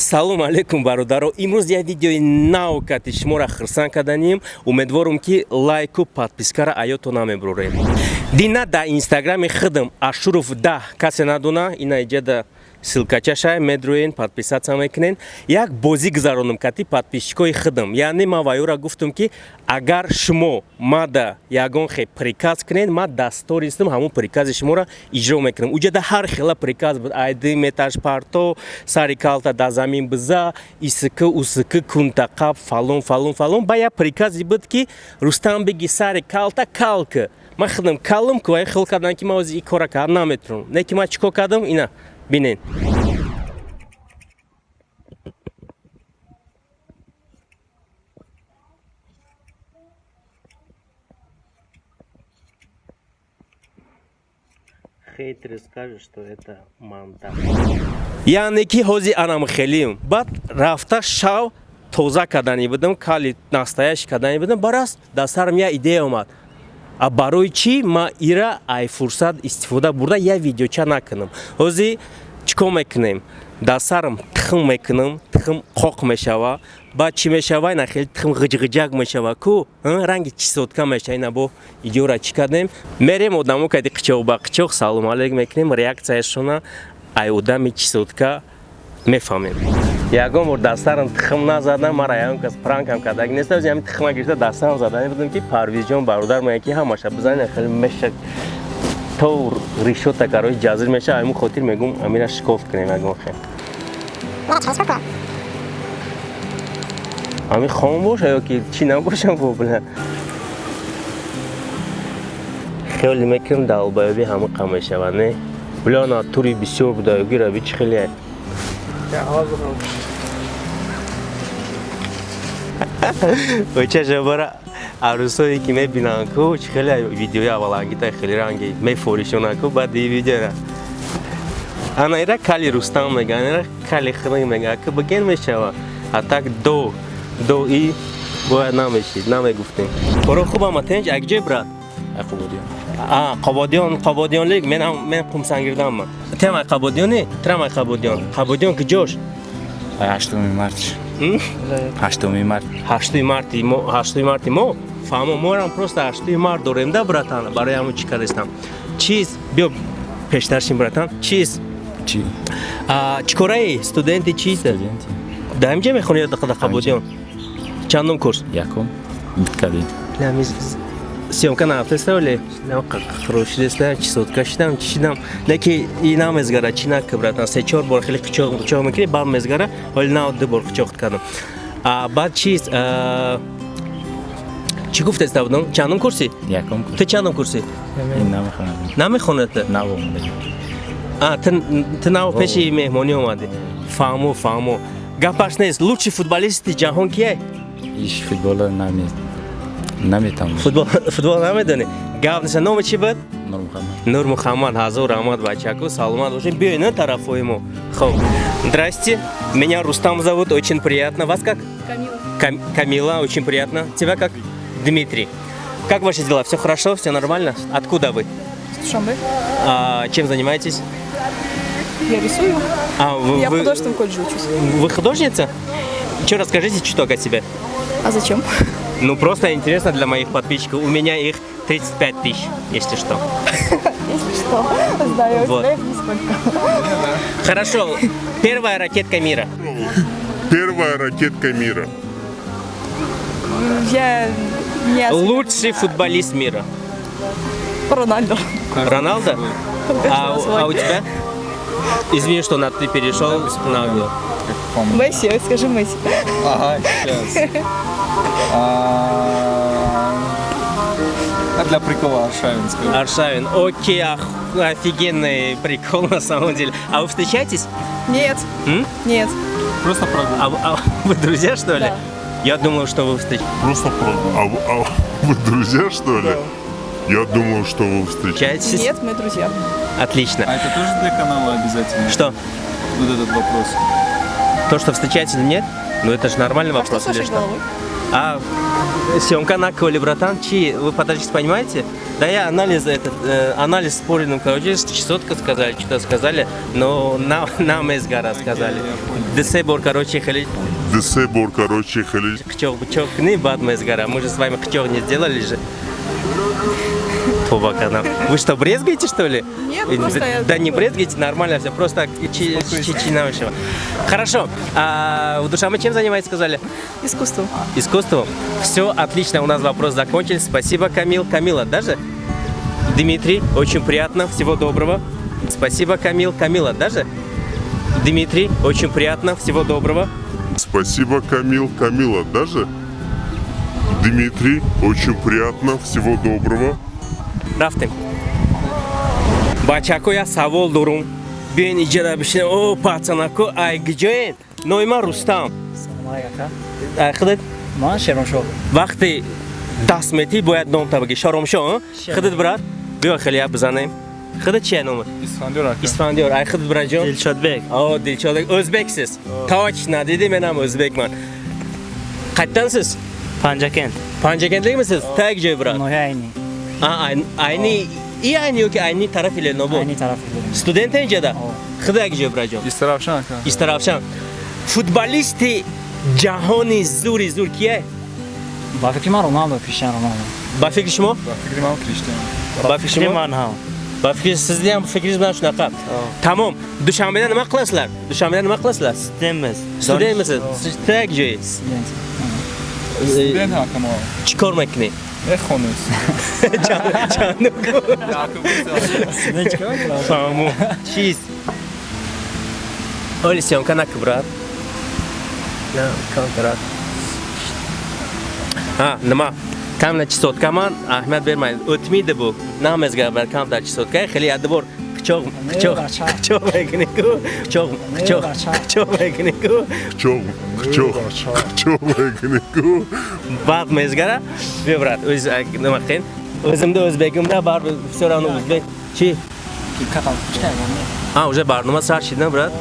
Салом алейкум бародаро. Имрӯз як видеои навкати шуморо хирсанд каданем. Умедворам ки лайку подпискара аёто намебурем. Дина да инстаграми худам Ашуров да касе надона ина иҷада ссилкачаша медруен подписаться мекунен. Як бозӣ гузаронам кати подписчикои худам. Яъне ман ва ёра гуфтам ки агар шумо мада ягон хел приказ кунен, ман дастористам ҳамон прикази шуморо иҷро мекунам. Уҷада ҳар хела приказ буд. Айди меташ парто, сари калта да замин биза, иск уск кунтақаб фалон. Ба як прикази буд ки Рустам биги сари калта калка. Ман худам калам ки ва хел кадан ки ман ози ин кора кардам наметавонам. Не ки ман чӣ кор кардам ина бинен. Хейтер скажет, что это монтаж. Яъне ки ҳози анам хелим. Баъд рафта шав тоза кардани будам, кали настоящий кардани будам. Барас дар сарам як идея омад. А барои чӣ ман ира ай фурсат истифода бурда як видеоча накунам. Ҳозир чӣ кор мекунем? Дар сарам тухм мекунам, тухм қоқ мешава. Баъд чӣ мешава? Ина хеле тухм ғиҷғиҷак мешава. Ку ранги чисотка мешава. Ина бо иҷора чӣ кардем? Мерем одамо кади қичоқ ба қичоқ салом алейк мекунем. Реакцияшона ай одами чисотка мефаҳмем. Ягон бор дар сарам тухм назадам, мара ягон кас пранкам карда. Агар неста ҳамин тухма гирифта дар сарам задани будам ки Парвизҷон бародар мегӯяд ки ҳамаша бизанем хеле меша то решета карои ҷазир меша. Ҳамин хотир мегӯм амира шикоф кунем ягон хел. Ами хомӯш ё ки чӣ набошам вобла. Хеле мекунам далбаёби ҳама қам мешава, не? Блёна тури бисёр буда ёгира би чӣ хеле. Очаша бара арӯсое ки мебинанд ку чӣ хеле видеои аввалангита хеле ранги мефоришонанд ку баъди видеора. Ана ира кали Рустам мегӯянд, ира кали хунак мегӯянд ку баген мешава. А так до и бояд намешид, намегуфтем. Кора хубама тинч акҷой брат? Қободиён лиг мен Қумсангирданман. Тем ай Қободиёни? Трам ай Қободиён. Қободиён куҷош? 8 март. 8 март. 8 марти мо? Фаҳмо морам просто 8 март дорем да братан. Барои ҳамон чӣ кардастам. Чиз бё пештар шин братан. Чиз? Чӣ? Чӣ кораи? Студенти чист? Студенти. Да ҳамҷа мехони ё дақида Қободиён? Чандум курс? Якум. Биткаби. Съемка нафтестали? Хрушидеста, чисотка шидам, чишидам. Неки и намезгара, чи нак братан. 3-4 бор хеле қичоқ мекунӣ, баъд мезгара, ҳоли на 2 бор қичоқ кардам. Баъд чиз чӣ гуфтеста будам? Чандум курси? Якум курс. Ту чандум курси? Намехонам. Намехонад? Навом. Ту нав пеши меҳмонӣ омадӣ. Фаҳмо. Гапаш нест. Лучший футболисти ҷаҳон кие? Иш футбола наметавонам. Футбол намедонӣ? Гап нест. Номи чӣ буд? Нур Мухаммад. Ҳазор раҳмат бачаку. Саломат бошед. Биёй на тарафои мо. Хоб. Здрасте. Меня Рустам зовут. Очень приятно. Вас как? Камила. Очень приятно. Тебя как? Дмитрий. Как ваши дела? Все хорошо? Все нормально? Откуда вы? Шамбы. Чем занимаетесь? Я рисую. Я в художественном колледже учусь. Вы художница? Что, расскажите чуток о себе. А зачем? Ну, просто интересно для моих подписчиков. У меня их 35 000, если что. Если что, знаю, Вот. нисколько. Хорошо. Первая ракетка мира. Первая ракетка мира. Я не Лучший футболист мира. Рональдо. Роналдо? А у тебя? Извини, что ты перешел на... Месси, скажи Месси. Ага, сейчас. Для прикола Аршавин скажу. Аршавин. Окей, офигенный прикол на самом деле. А вы встречаетесь? Нет. Нет. Просто прогулка. А вы друзья, что ли? Да. Я думал, что вы встречаетесь. Просто правда. Вы друзья, что ли? Я думал, что вы встречаетесь. Встречаетесь? Нет, мы друзья. Отлично. А это тоже для канала обязательно? Что? Вот этот вопрос. То, что встречаетесь или нет? Ну это же нормальный А что вопрос с или вашей что? головой? Съемка на Коли, братан. Вы по-таджикски понимаете? Да я анализ, анализ спорил, короче, чесотка сказали, что-то сказали, но нам из гора сказали. Десебор, короче, хали. Десебор, короче, хали. Кчок, не бад мы из гора. Мы же с вами кчок не сделали же. Вы что, брезгаете, что ли? Нет, просто я... Да не брезгаете, нормально все, просто чечина вашего. Хорошо, в душа мы чем занимаетесь, сказали? Искусство. Искусством? Все, отлично, у нас вопрос закончили. Спасибо, Камил. Камила, даже? Дмитрий, очень приятно, всего доброго. Спасибо, Камил. Камила, даже? Дмитрий, очень приятно, всего доброго. Спасибо, Камил. Камила, даже? Дмитрий, очень приятно, всего доброго. Рафтим. Бачако я савол дурум. Бен иджара бишне. О, пацанако, ай гджоен. Нойма Рустам. Ай хидет. Ман Шеромшо. Вақти даст мети бояд ном табаги. Шаромшо, хидет брат. Биё хелия бизанем. Хидет чия номер? İsfandiyor aka. İsfandiyor. Ай хидет браҷон. Дилшодбек. О, Дилшодбек. O'zbeksiz. Точно, деди менам o'zbekman. Qayerdansiz? Panjakent. Panjakentlikmisiz? Tag joy брат. Noyayni. Ayni ayni yoki ayni taraf ile nobo. Ayni taraf ile. Student injada. Xidak joy brajon. İstiravşan aka. Istaravshan. Futbolisti jahoni zuri zur kiye? Ba fikri man Ronaldo, Cristiano Ronaldo. Ba fikri shimo? Fikrim al Cristiano. Ba fikri shimo? Man ha. Ba fikri sizni ham fikringiz bilan shunaqa. Tamom. Dushanbeda nima qilasizlar? Dushanbeda nima qilasizlar? Studentmiz. Studentmisiz? Tag joy. Student. Ben hakkım o. Chikormakni. Ne konuyorsun? Student chiqaveradi. Famu. Cheese. Olison kanak brat. Na, kontrat. Ha, nima? Kamna chisotkaman, Ahmed bermaydi. O'tmaydi bu. Namazga bar kamda chisotka, xili adbor qchoq ekniku. Qchoq ekniku. Qchoq ekniku. Bad mezgara. Be brat, o'z nima qiyin? O'zimda o'zbekimda baribir все равно o'zbek. Chi? Katal chiqadi. А, уже barnoma sarchidna brat.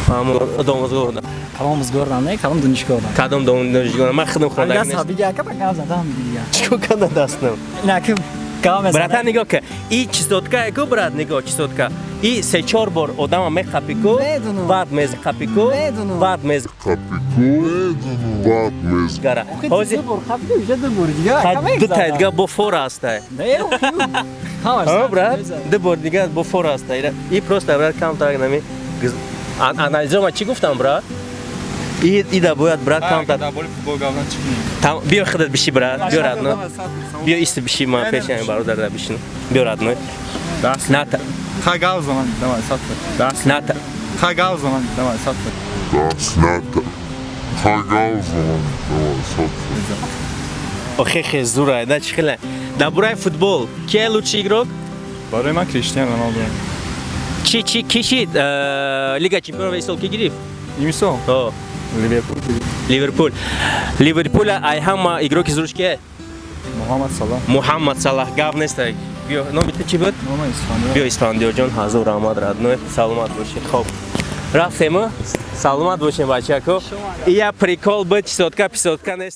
Famu domozga urdi. Kalomimiz ko'rganda, kalom dunishga ko'rdi. Kadam domozga man xidim Gas xonadagi. habiga aka pakam zatam bidiga. Чё когда дастным? Inakim kalom Братан нигоҳ, и чисотка эко брат нигоҳ чисотка. И се чор бор одама мехапику, Медунум. бад мез хапику, Медунум. бад мез Kapiku. Bad mez. гара. Ҳозир Хапига уже дубур дига. ду тайдга бо фора аста. Да я А брат, ду бор дига бо фора аста. И просто брат кам так нами. Анализома чӣ гуфтам брат? И да бояд брат кам так. Da böyle futbol gavdan çıkmayayım. Там биё хидат биши брат, биё радно. Биё исти биши ма пешани бародар да бишин. Биё радно. Das. Ната. Kaga o zaman давай satır. Das. Ната. Kaga o zaman давай satır. Das nata. Hagal zaman. Охе зура, да чихла. Да бурай футбол. Ке лучший игрок? Барыма Cristiano Ronaldo. Киши Лига чемпионов Исол Кигирив. İmiso. О, Liverpool. Ливерпуль. Ливерпуля ай хама игроки зурушке. Muhammed Salah. Мухаммад Салах гавнеста. Биё, номи чи буд? Normal İspanyol. Биё Испандиёҷон ҳазур Аҳмад радной. Саломат бошед. Хоб. Рафтем? Саломат бошед бачако. Ия прикол буд, чисотка, писотка нест.